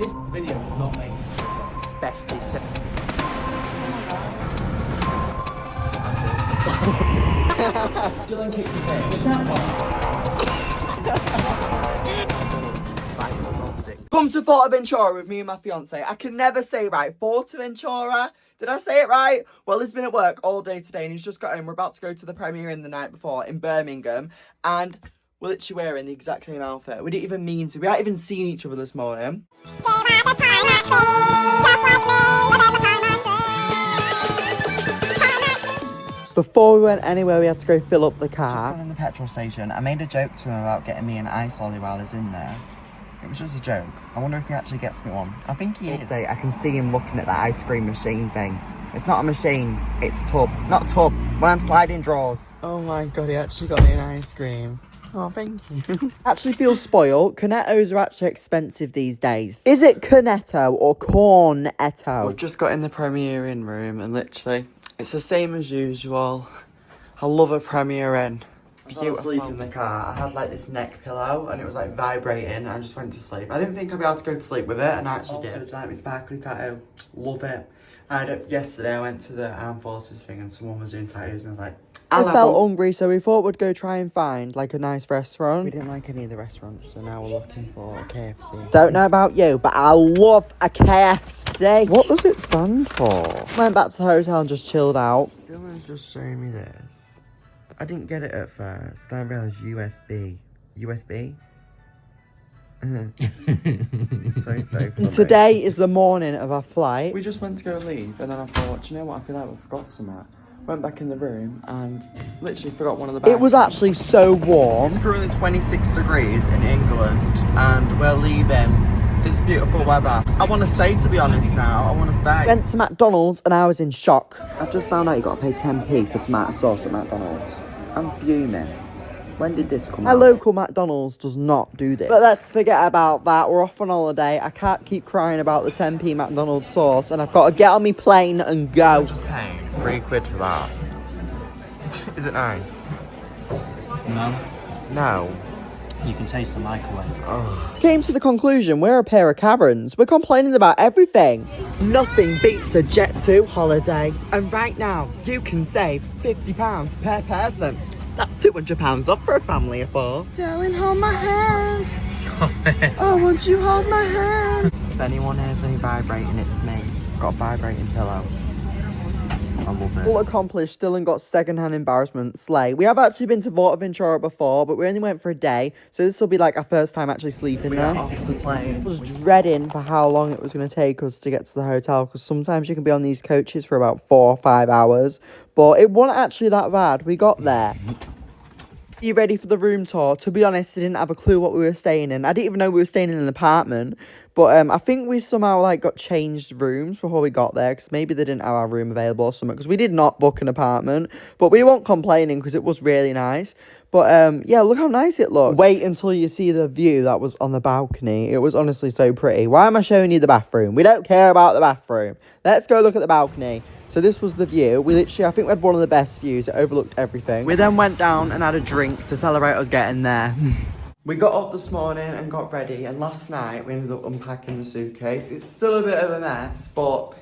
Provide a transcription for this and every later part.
This video will not make it so long. Bestie. Dylan kicked the bed. What's that one? Come to Fuerteventura with me and my fiance. I can never say right. Fuerteventura. Did I say it right? Well, he's been at work all day today and he's just got home. We're about to go to the premiere in the night before in Birmingham. And we're literally wearing the exact same outfit. We didn't even mean to. We hadn't even seen each other this morning. Before we went anywhere, we had to go fill up the car. Just gone in the petrol station. I made a joke to him about getting me an ice lolly while he's in there. It was just a joke. I wonder if he actually gets me one. I think he is. I can see him looking at that ice cream machine thing. It's not a machine, it's a tub. Not a tub, when I'm sliding drawers. Oh my god, he actually got me an ice cream. Oh, thank you. Actually feel spoiled. Cornettos are actually expensive these days. Is it cornetto or cornetto? We've just got in the premiere in room and literally, it's the same as usual. I love a premiere in. Beautiful. I was asleep in the car. I had like this neck pillow and it was like vibrating and I just went to sleep. I didn't think I'd be able to go to sleep with it and I actually did. It's like my sparkly tattoo. Love it. Yesterday I went to the Armed Forces thing and someone was doing tattoos and I was like, I felt hungry, so we thought we'd go try and find like a nice restaurant. We didn't like any of the restaurants, so now we're looking for a KFC. Don't know about you, but I love a KFC. What does it stand for? Went back to the hotel and just chilled out. Dylan's just showing me this. I didn't get it at first. Then I realised USB. USB? So funny. Today is the morning of our flight. We just went to go leave and then I thought, do you know what, I feel like we forgot something. Went back in the room and literally forgot one of the bags. It was actually so warm. It's currently 26 degrees in England and we're leaving. This beautiful weather. I want to stay, to be honest now. I want to stay. Went to McDonald's and I was in shock. I've just found out you got to pay 10p for tomato sauce at McDonald's. I'm fuming. When did this come out? A local McDonald's does not do this. But let's forget about that. We're off on holiday. I can't keep crying about the 10p McDonald's sauce and I've got to get on my plane and go. I'm just paying £3 for that. Is it nice? No. No. You can taste the microwave. Oh. Came to the conclusion we're a pair of Karens. We're complaining about everything. Nothing beats a Jet2 holiday. And right now, you can save £50 per person. That's £200 off for a family of 4. Darling, hold my hand. Stop it. Oh, won't you hold my hand? If anyone hears any vibrating, it's me. Got a vibrating pillow. I love it. All accomplished, Dylan got second-hand embarrassment. Slay. We have actually been to Fuerteventura before, but we only went for a day, so this will be like our first time actually sleeping there. Off the plane. I was dreading for how long it was going to take us to get to the hotel, because sometimes you can be on these coaches for about 4 or 5 hours, but it wasn't actually that bad. We got there. You ready for the room tour? To be honest, I didn't have a clue what we were staying in. I didn't even know we were staying in an apartment. But I think we somehow like got changed rooms before we got there. Because maybe they didn't have our room available or something. Because we did not book an apartment. But we weren't complaining because it was really nice. But yeah, look how nice it looked. Wait until you see the view that was on the balcony. It was honestly so pretty. Why am I showing you the bathroom? We don't care about the bathroom. Let's go look at the balcony. So this was the view. We literally, I think we had one of the best views. It overlooked everything. We then went down and had a drink to celebrate us getting there. We got up this morning and got ready. And last night, we ended up unpacking the suitcase. It's still a bit of a mess, but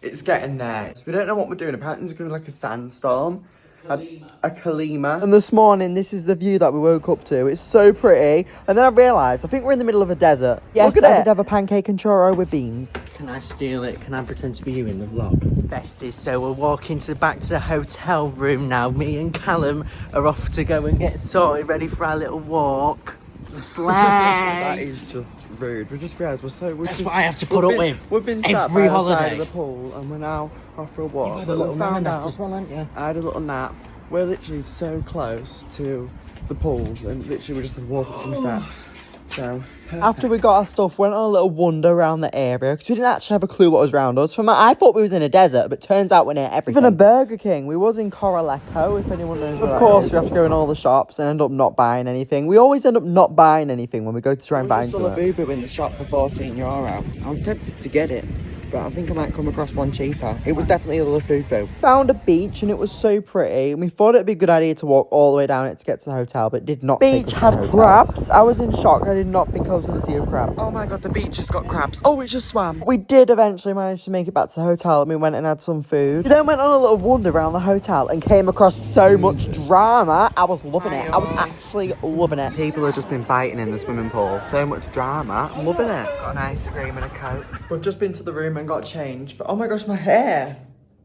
it's getting there. So we don't know what we're doing. Apparently, there's going to be like a sandstorm. A Kalima. And this morning, this is the view that we woke up to. It's so pretty. And then I realised, I think we're in the middle of a desert. Yes, look at it. I did have a pancake and churro with beans. Can I steal it? Can I pretend to be you in the vlog? Besties, so we're walking back to the hotel room now. Me and Callum are off to go and get sorted, ready for our little walk. Slay! That is just rude. We just realised That's what I have to put up with. We've been sat by the side of the pool and we're now off for a walk. You've had a little nap as well, haven't you? I had a little nap. We're literally so close to the pool and literally we just had to walk up some steps. So after we got our stuff, went on a little wander around the area because we didn't actually have a clue what was around us. I thought we was in a desert, but turns out we're near everything. Even a Burger King. We was in Corralejo, if anyone knows where that is. Of course, we have to go in all the shops and end up not buying anything. We always end up not buying anything when we go to try and buy something. We saw a boo-boo in the shop for €14. I was tempted to get it, but I think I might come across one cheaper. It was definitely a little foo-foo. Found a beach and it was so pretty. We thought it'd be a good idea to walk all the way down it to get to the hotel, but it did not take us to the hotel. Beach had crabs. I was in shock. I did not think I was going to see a crab. Oh my god, the beach has got crabs. Oh, it just swam. We did eventually manage to make it back to the hotel and we went and had some food. We then went on a little wander around the hotel and came across so much drama. I was loving it. I was actually loving it. People have just been fighting in the swimming pool. So much drama. I'm loving it. Got an ice cream and a coke. We've just been to the room and got changed. But oh my gosh, my hair.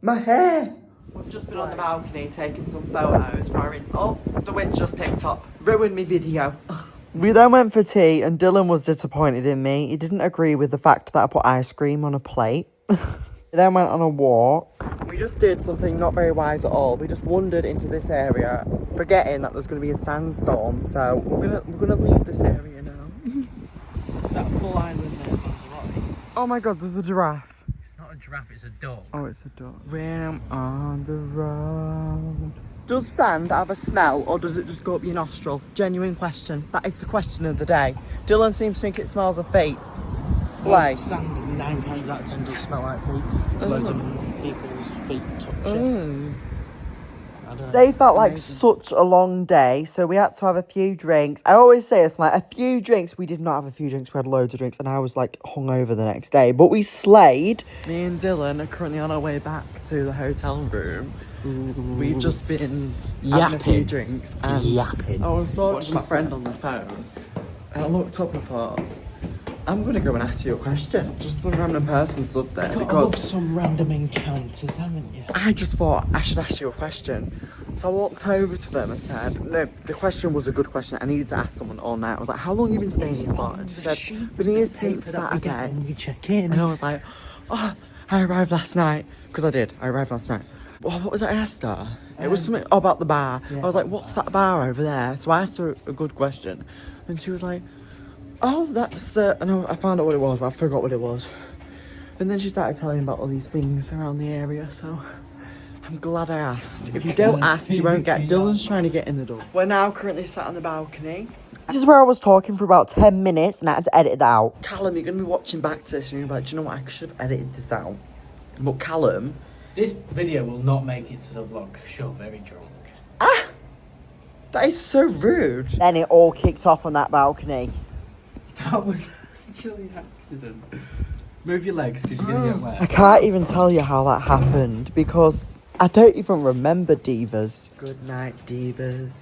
My hair. We've just been on the balcony taking some photos for oh, the wind just picked up. Ruined me video. We then went for tea and Dylan was disappointed in me. He didn't agree with the fact that I put ice cream on a plate. We then went on a walk. We just did something not very wise at all. We just wandered into this area, forgetting that there's going to be a sandstorm. So we're gonna leave this area now. That full island there sounds right. Oh my god, there's a giraffe. It's not a giraffe, it's a dog. Oh, it's a dog. When I'm on the road. Does sand have a smell or does it just go up your nostril? Genuine question. That is the question of the day. Dylan seems to think it smells of feet. Slay. Sand 9 times out of 10 does smell like feet because loads of people's feet touch it. They felt like such a long day, so we had to have a few drinks. I always say it's like a few drinks. We did not have a few drinks, we had loads of drinks, and I was like hungover the next day. But we slayed. Me and Dylan are currently on our way back to the hotel room. Ooh. We've just been having a few drinks and yapping. I was talking to my friend on the phone and I looked up and thought, I'm going to go and ask you a question. Just some random person stood there. Because some random encounters, haven't you? I just thought I should ask you a question. So I walked over to them and said, no, the question was a good question. I needed to ask someone all night. I was like, how long have you been staying here for? And she said, been here since Saturday. When we check in. And I was like, oh, I arrived last night. Because I did. I arrived last night. What was it I asked her? It was something about the bar. Yeah. I was like, what's that bar over there? So I asked her a good question. And she was like, oh, that's the... And I found out what it was, but I forgot what it was. And then she started telling me about all these things around the area, so... I'm glad I asked. If you don't ask, you won't get... Dylan's trying to get in the door. We're now currently sat on the balcony. This is where I was talking for about 10 minutes and I had to edit that out. Callum, you're going to be watching back to this and you're like, do you know what? I should have edited this out. But Callum... This video will not make it to the vlog because you're very drunk. Ah! That is so rude. Then it all kicked off on that balcony. That was actually an accident. Move your legs because you're going to get wet. I can't even tell you how that happened because I don't even remember divas. Good night, divas.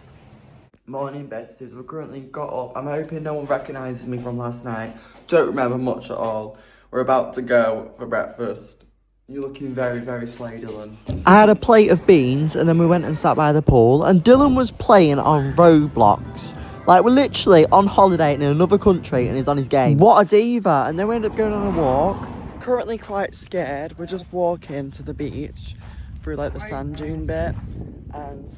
Morning, besties. We're currently got up. I'm hoping no one recognises me from last night. Don't remember much at all. We're about to go for breakfast. You're looking very, very slay, Dylan. I had a plate of beans and then we went and sat by the pool and Dylan was playing on Roblox. Like, we're literally on holiday in another country and he's on his game. What a diva. And then we ended up going on a walk. Currently quite scared. We're just walking to the beach through, like, the sand dune bit. And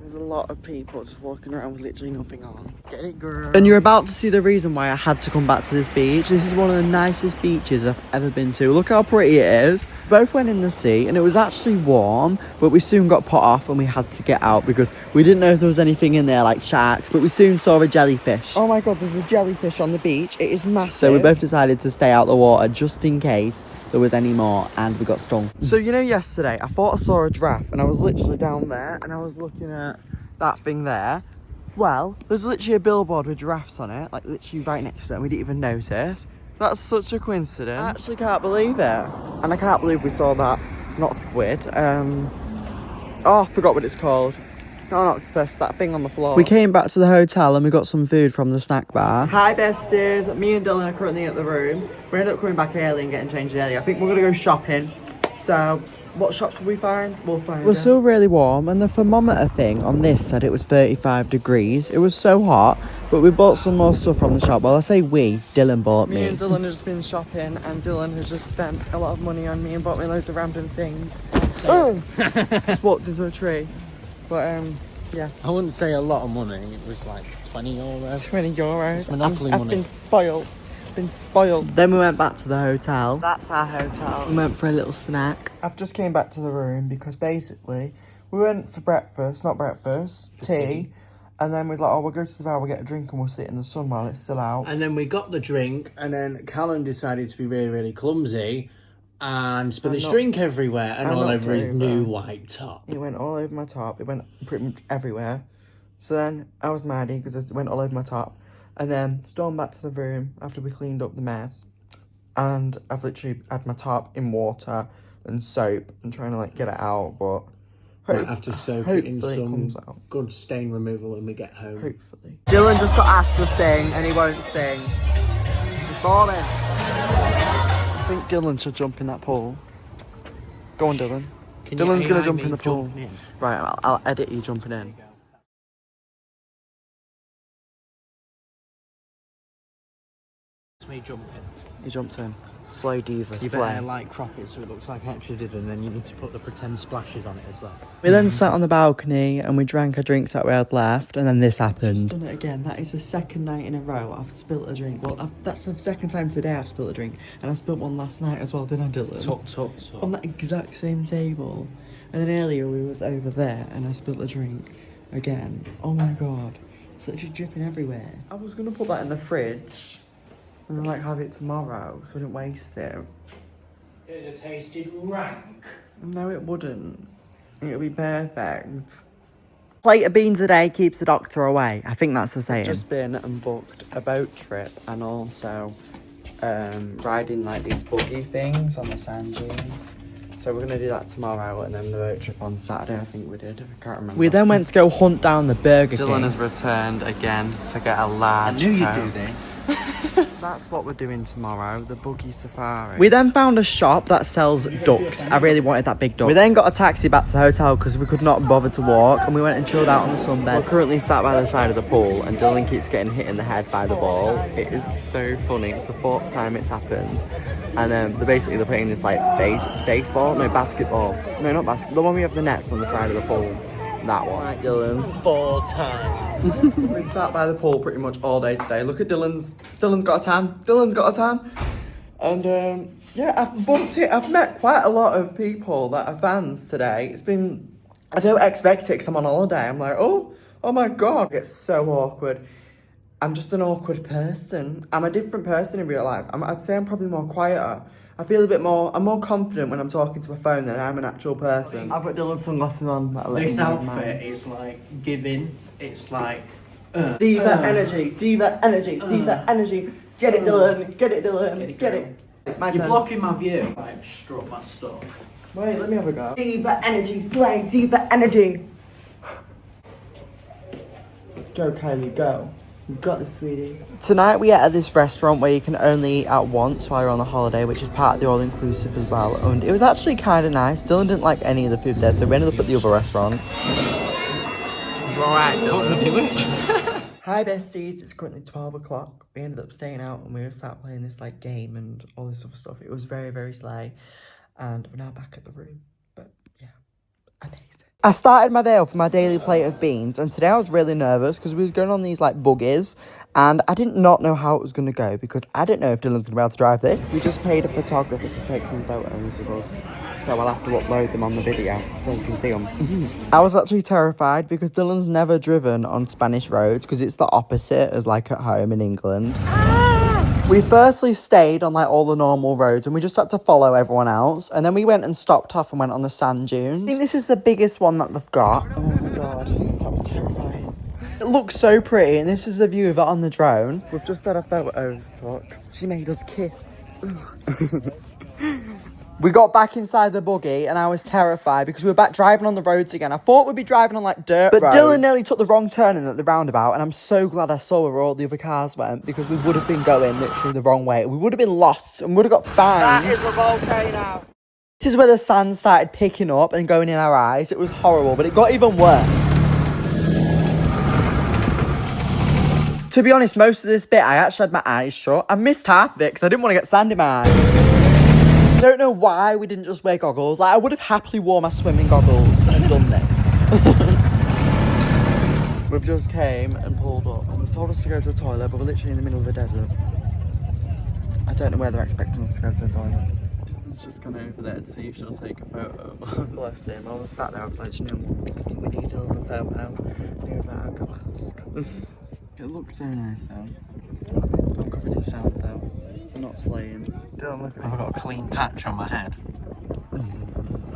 there's a lot of people just walking around with literally nothing on. Get it, girl. And you're about to see the reason why I had to come back to this beach. This is one of the nicest beaches I've ever been to. Look how pretty it is. Both went in the sea and it was actually warm, but we soon got put off and we had to get out because we didn't know if there was anything in there like sharks, but we soon saw a jellyfish. Oh my god, there's a jellyfish on the beach. It is massive. So we both decided to stay out the water just in case there was any more and we got stung. So you know, yesterday I thought I saw a giraffe and I was literally down there and I was looking at that thing there. Well, there's literally a billboard with giraffes on it, like literally right next to it, and we didn't even notice. That's such a coincidence. I actually can't believe it. And I can't believe we saw that. Not squid. Oh, I forgot what it's called. Not an octopus, that thing on the floor. We came back to the hotel and we got some food from the snack bar. Hi besties, me and Dylan are currently at the room. We ended up coming back early and getting changed early. I think we're gonna go shopping. So, what shops will we find? We'll find. It was still really warm and the thermometer thing on this said it was 35 degrees. It was so hot, but we bought some more stuff from the shop. Well, I say we, Dylan bought me. Me and Dylan have just been shopping and Dylan has just spent a lot of money on me and bought me loads of random things. Oh! Just walked into a tree. But, yeah. I wouldn't say a lot of money. It was like 20 euros. 20 euros. It's monopoly money. I've been spoiled. Then we went back to the hotel. That's our hotel. We went for a little snack. I've just came back to the room because basically we went for breakfast, tea. And then we was like, oh, we'll go to the bar, we'll get a drink and we'll sit in the sun while it's still out. And then we got the drink and then Callum decided to be really, really clumsy and spilled his drink everywhere and all over his new white top. It went all over my top. It went pretty much everywhere. So then I was mad because it went all over my top. And then stormed back to the room after we cleaned up the mess. And I've literally had my top in water and soap and trying to like get it out, but might have to soak it in some good stain removal when we get home. Hopefully. Dylan just got asked to sing and he won't sing. He's boring. I think Dylan should jump in that pool. Go on, Dylan. Dylan's gonna jump in the pool. Right, I'll edit you jumping in. It's me jumping. You jumped in. Slow diva. You better like crop it so it looks like I actually did, and then you need to put the pretend splashes on it as well. We then sat on the balcony and we drank our drinks that we had left, and then this happened. I've done it again. That is the second night in a row I've spilt a drink. Well, that's the second time today I've spilt a drink, and I spilt one last night as well, didn't I, Dylan? Tut. On that exact same table. And then earlier we was over there and I spilt a drink again. Oh my god. It's literally dripping everywhere. I was gonna put that in the fridge and then like have it tomorrow so I didn't waste it. It'd have tasted rank. No, it wouldn't. It'll be perfect. Plate of beans a day keeps the doctor away. I think that's the saying. I've just been and booked a boat trip and also riding like these buggy things on the sand dunes. So we're going to do that tomorrow and then the boat trip on Saturday, I think we did. I can't remember. We then went to go hunt down the Burger King. Dylan has returned again to get a large I knew you'd do this. That's what we're doing tomorrow, the buggy safari. We then found a shop that sells ducks. I really wanted that big duck. We then got a taxi back to the hotel because we could not bother to walk, and we went and chilled out on the sunbed. We're currently sat by the side of the pool and Dylan keeps getting hit in the head by the ball. It is so funny. It's the 4th time it's happened. And they're playing this like basketball. No, not basketball. The one we have the nets on the side of the pool. That one. Right, Dylan. 4 times. We've sat by the pool pretty much all day today. Look at Dylan's got a tan. And yeah, I've booked it. I've met quite a lot of people that are fans today. It's been, I don't expect it because I'm on holiday. I'm like, oh my god. It's so awkward. I'm just an awkward person. I'm a different person in real life. I'd say I'm probably more quieter. I feel I'm more confident when I'm talking to a phone than I'm an actual person. I've got Dylan's sunglasses on. This outfit is like giving. It's like... Diva energy. Get it, Dylan. Get it. You're blocking my view. Like, strut my stuff. Wait, let me have a go. Diva energy, slay. Diva energy. Go, Kylie, go. You've got this, sweetie. Tonight we ate at this restaurant where you can only eat at once while you're on the holiday, which is part of the all-inclusive as well. And it was actually kind of nice. Dylan didn't like any of the food there, so we ended up at the other restaurant. Alright, Dylan. Hi, besties. It's currently 12 o'clock. We ended up staying out and we were sat playing this like game and all this other stuff. It was very, very slay. And we're now back at the room. But yeah, amazing. I started my day off with my daily plate of beans, and today I was really nervous because we was going on these like buggies, and I did not know how it was going to go because I didn't know if Dylan's going to be able to drive this. We just paid a photographer to take some photos of us, so I'll have to upload them on the video so you can see them. I was actually terrified because Dylan's never driven on Spanish roads because it's the opposite as like at home in England. We firstly stayed on like all the normal roads and we just had to follow everyone else. And then we went and stopped off and went on the sand dunes. I think this is the biggest one that they've got. Oh my god, that was terrifying. It looks so pretty and this is the view of it on the drone. We've just had a photos talk. She made us kiss. We got back inside the buggy and I was terrified because we were back driving on the roads again. I thought we'd be driving on like dirt roads. But Dylan nearly took the wrong turn in at the roundabout and I'm so glad I saw where all the other cars went because we would have been going literally the wrong way. We would have been lost and would have got fined. That is a volcano. This is where the sand started picking up and going in our eyes. It was horrible, but it got even worse. To be honest, most of this bit I actually had my eyes shut. I missed half of it because I didn't want to get sand in my eyes. I don't know why we didn't just wear goggles. Like, I would have happily worn my swimming goggles and done this. We've just came and pulled up and they told us to go to the toilet, but we're literally in the middle of the desert. I don't know where they're expecting us to go to the toilet. I've just gone over there to see if she'll take a photo. Bless him. I was sat there, I was like, you know what? I think we need a little photo. And he was like, I'll go ask. It looks so nice though. I'm covered in sand though. for not slaying. Don't look at me. I've got a clean patch on my head.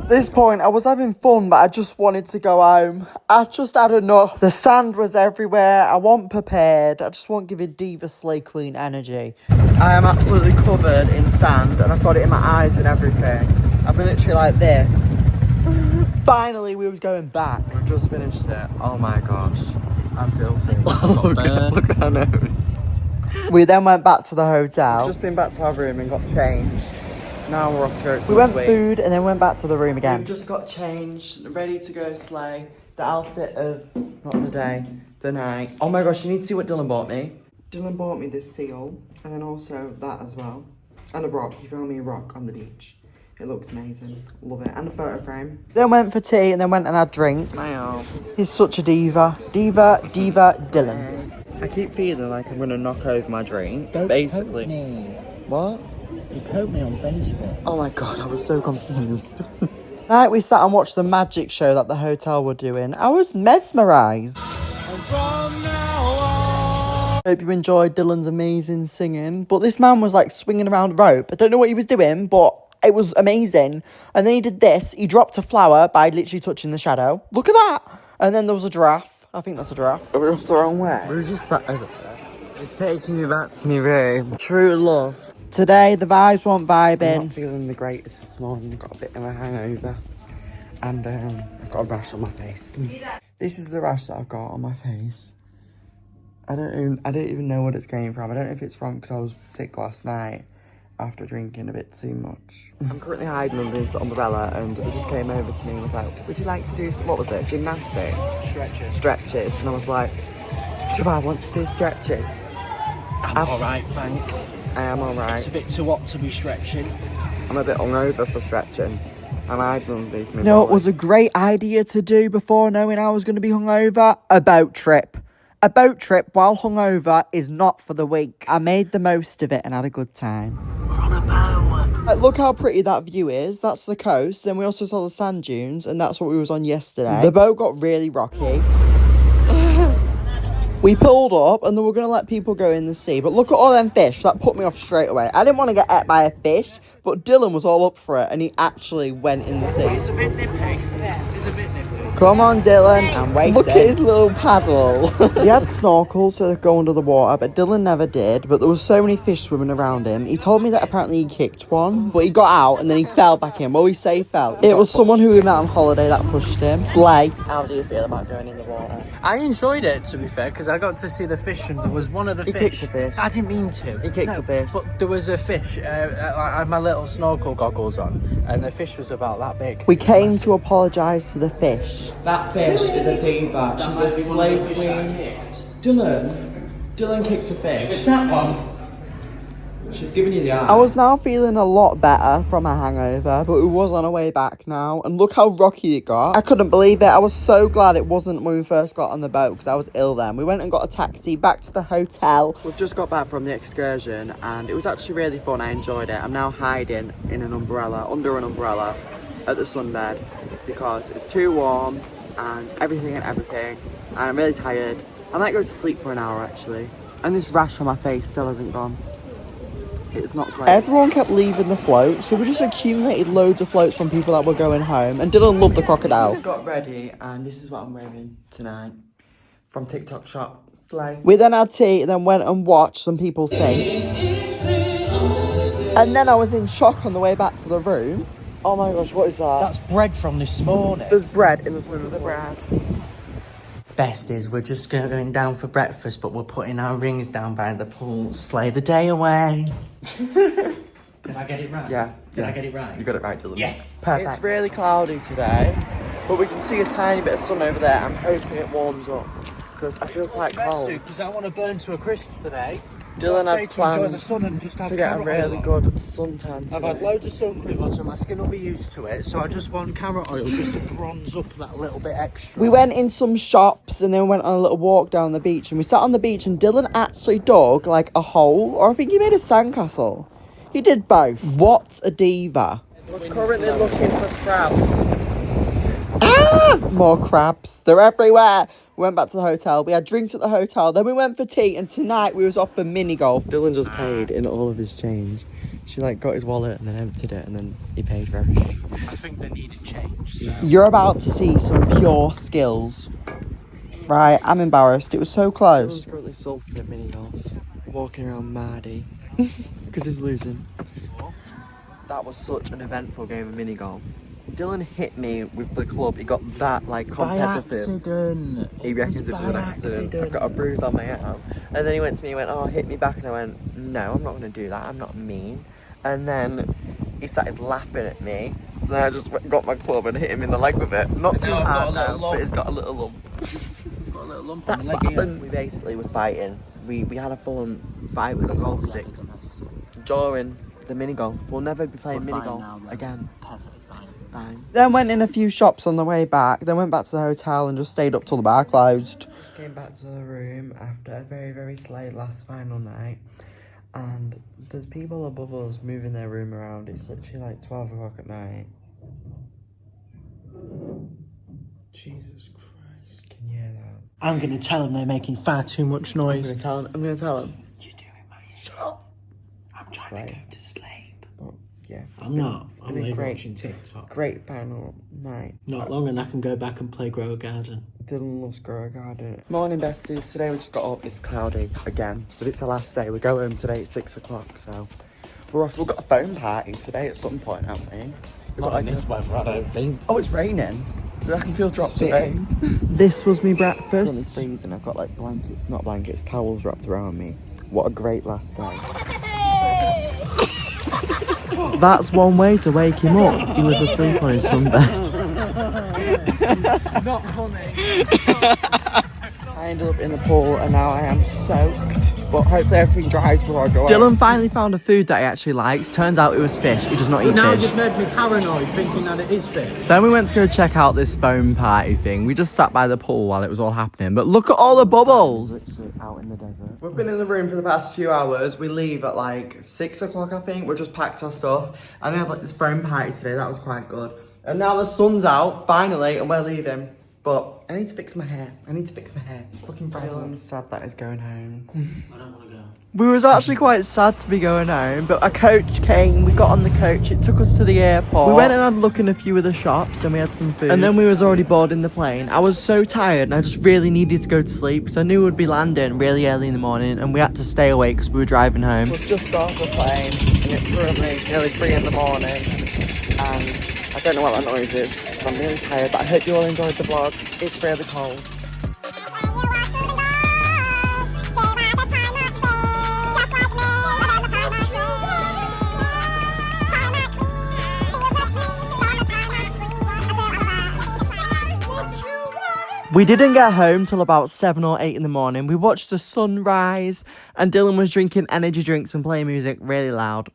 At this point, I was having fun, but I just wanted to go home. I just had enough. The sand was everywhere. I wasn't prepared. I just want giving Diva Slay Queen energy. I am absolutely covered in sand, and I've got it in my eyes and everything. I've been literally like this. Finally, we was going back. We've just finished it. Oh my gosh. I'm filthy. Look at her nose. We then went back to the hotel. We've just been back to our room and got changed. Now we're off to go. We went food and then went back to the room again. We've just got changed, ready to go slay. The outfit of, not the day, the night. Oh my gosh, you need to see what Dylan bought me. Dylan bought me this seal, and then also that as well. And a rock. He found me a rock on the beach. It looks amazing. Love it. And a photo frame. Then went for tea and then went and had drinks. He's such a diva. Diva Dylan. I keep feeling like I'm going to knock over my drink. Basically. What? You poked me on Facebook. Oh my god, I was so confused. Night we sat and watched the magic show that the hotel were doing. I was mesmerised. Hope you enjoyed Dylan's amazing singing. But this man was like swinging around a rope. I don't know what he was doing, but it was amazing. And then he did this. He dropped a flower by literally touching the shadow. Look at that. And then there was a giraffe. I think that's a giraffe. We're off the wrong way. We're just sat over there. It's taking me back to my room. True love. Today, the vibes weren't vibing. I'm not feeling the greatest this morning. I've got a bit of a hangover. And I've got a rash on my face. This is the rash that I've got on my face. I don't even know what it's came from. I don't know if it's from because I was sick last night after drinking a bit too much. I'm currently hiding underneath the umbrella and they just came over to me and was like, would you like to do some, what was it, gymnastics? Stretches. And I was like, do I want to do stretches? I'm alright, thanks. I am alright. It's a bit too hot to be stretching. I'm a bit hungover for stretching. I'm hiding underneath me. You know, it was a great idea to do before knowing I was going to be hungover? A boat trip. A boat trip while hungover is not for the weak. I made the most of it and had a good time. We're on a boat. Look how pretty that view is. That's the coast. Then we also saw the sand dunes and that's what we was on yesterday. The boat got really rocky. We pulled up and then we're going to let people go in the sea. But look at all them fish. That put me off straight away. I didn't want to get ate by a fish, but Dylan was all up for it and he actually went in the sea. It's a bit nippy. Yeah, it's a bit nippy. Come on, Dylan, and wait. Look at his little paddle. He had snorkels so they go under the water, but Dylan never did. But there was so many fish swimming around him. He told me that apparently he kicked one, but he got out and then he fell back in. Well, we say he fell. It was someone who we met on holiday that pushed him. Slay. How do you feel about going in the water? I enjoyed it, to be fair, because I got to see the fish and there was one of the fish. He kicked a fish. I didn't mean to. He kicked a fish. But there was a fish. I had my little snorkel goggles on and the fish was about that big. We came to apologise to the fish. That fish is a diva. She's a slave queen. Dylan kicked a fish. It's that one. She's giving you the eye. I was now feeling a lot better from a hangover, but we was on our way back now. And look how rocky it got. I couldn't believe it. I was so glad it wasn't when we first got on the boat because I was ill then. We went and got a taxi back to the hotel. We've just got back from the excursion and it was actually really fun. I enjoyed it. I'm now hiding in an umbrella, under an umbrella at the sunbed because it's too warm and everything. And I'm really tired. I might go to sleep for an hour actually. And this rash on my face still hasn't gone. It's not great. Everyone kept leaving the float, so we just accumulated loads of floats from people that were going home. And Dylan loved the crocodile. Got ready, and this is what I'm wearing tonight from TikTok shop. Slay. We then had tea, and then went and watched some people sing. And then I was in shock on the way back to the room. Oh my gosh, what is that? That's bread from this morning. There's bread in the swimming pool. Bread. Best is we're just going down for breakfast, but we're putting our rings down by the pool. Slay the day away. Did I get it right? Yeah. Did I get it right? You got it right, Dylan. Yes. Perfect. It's really cloudy today, but we can see a tiny bit of sun over there. I'm hoping it warms up because I feel quite cold. Because I want to burn to a crisp today. Dylan had planned the sun and just have to get a really good suntan. I've had loads of sun cream on, so my skin will be used to it. So I just want carrot oil just to bronze up that little bit extra. We went in some shops and then went on a little walk down the beach. And we sat on the beach and Dylan actually dug like a hole, or I think he made a sandcastle. He did both. What a diva. We're currently looking for crabs. More crabs. They're everywhere. We went back to the hotel. We had drinks at the hotel. Then we went for tea. And tonight we was off for mini golf. Dylan just paid in all of his change. She like got his wallet and then emptied it and then he paid for everything. I think they needed change. So. You're about to see some pure skills. Right, I'm embarrassed. It was so Dylan's close. currently sulking at mini golf, walking around Mardy because he's losing. That was such an eventful game of mini golf. Dylan hit me with the club. He got that like competitive. By accident. He reckons it was an accident. I've got a bruise on my arm. And then he went to me and went, "Oh, hit me back." And I went, "No, I'm not going to do that. I'm not mean." And then he started laughing at me. So then I just got my club and hit him in the leg with it. Not too hard now, but it's got a little lump. Got a little lump That's on the what leg here. happened. We basically was fighting. We had a full fight with the golf sticks during the mini golf. We'll never be playing mini golf again. Perfectly fine. Fine. Then went in a few shops on the way back. Then went back to the hotel and just stayed up till the bar closed. Just came back to the room after a very, very late last final night. And there's people above us moving their room around. It's literally like 12 o'clock at night. Jesus Christ. Can you hear that? I'm going to tell them they're making far too much I'm noise. gonna tell him. You do it, mate. Shut up. I'm trying to go to sleep. But yeah. I'm not. It's I'm been a leaving great, watching TikTok. great final night. Not long and I can go back and play Grow a Garden. Dylan loves Grow a Garden. Morning besties, today we just got up, it's cloudy again, but it's the last day. We go home today at 6 o'clock, so we're off. We've got a phone party today at some point, haven't we? We've got like this weather, I don't think. Oh, it's raining. I can feel drops of rain. This was me It's breakfast. freezing. I've got like blankets, not blankets, towels wrapped around me. What a great last day. That's one way to wake him up. He was asleep on his sunbed. Not funny. I ended up in the pool and now I am soaked. But hopefully everything dries before I go out. Dylan finally found a food that he actually likes. Turns out it was fish. He does not eat Now fish. you've made me paranoid thinking that it is fish. Then we went to go check out this foam party thing. We just sat by the pool while it was all happening. But look at all the bubbles. Literally out in the desert. We've been in the room for the past few hours. We leave at like 6 o'clock, I think. We're just packed our stuff. And we have like this foam party today. That was quite good. And now the sun's out, finally, and we're leaving. But I need to fix my hair. Looking frazzled. I'm sad that he's going home. I don't want to go. We was actually quite sad to be going home, but a coach came, we got on the coach, it took us to the airport. We went and had a look in a few of the shops and we had some food. And then we was already boarding the plane. I was so tired and I just really needed to go to sleep because I knew we'd be landing really early in the morning and we had to stay awake because we were driving home. We've just off the plane and it's currently nearly 3 in the morning. And I don't know what that noise is. I'm really tired, but I hope you all enjoyed the vlog. It's really cold. We didn't get home till about 7 or 8 in the morning. We watched the sun rise and Dylan was drinking energy drinks and playing music really loud.